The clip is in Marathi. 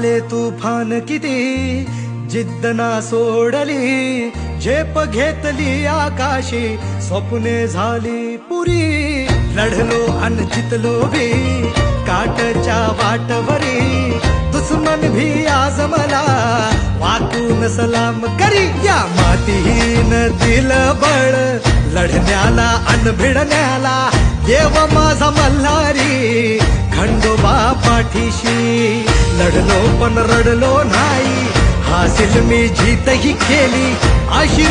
आले तुफान किती, जिद्द ना सोडली, झेप घेतली आकाशी, स्वप्ने झाली पुरी. लढलो अन जितलो भी काटच्या वाटवरी, दुश्मन भी आज मला वाकून सलाम करी. या मातीहीन दिलं बळ लढण्याला अन भिडण्याला, देव माझा मल्हारी खंडोबा पाठीशी. लढलो पण रडलो नाही, हासिल मी जीतही केली.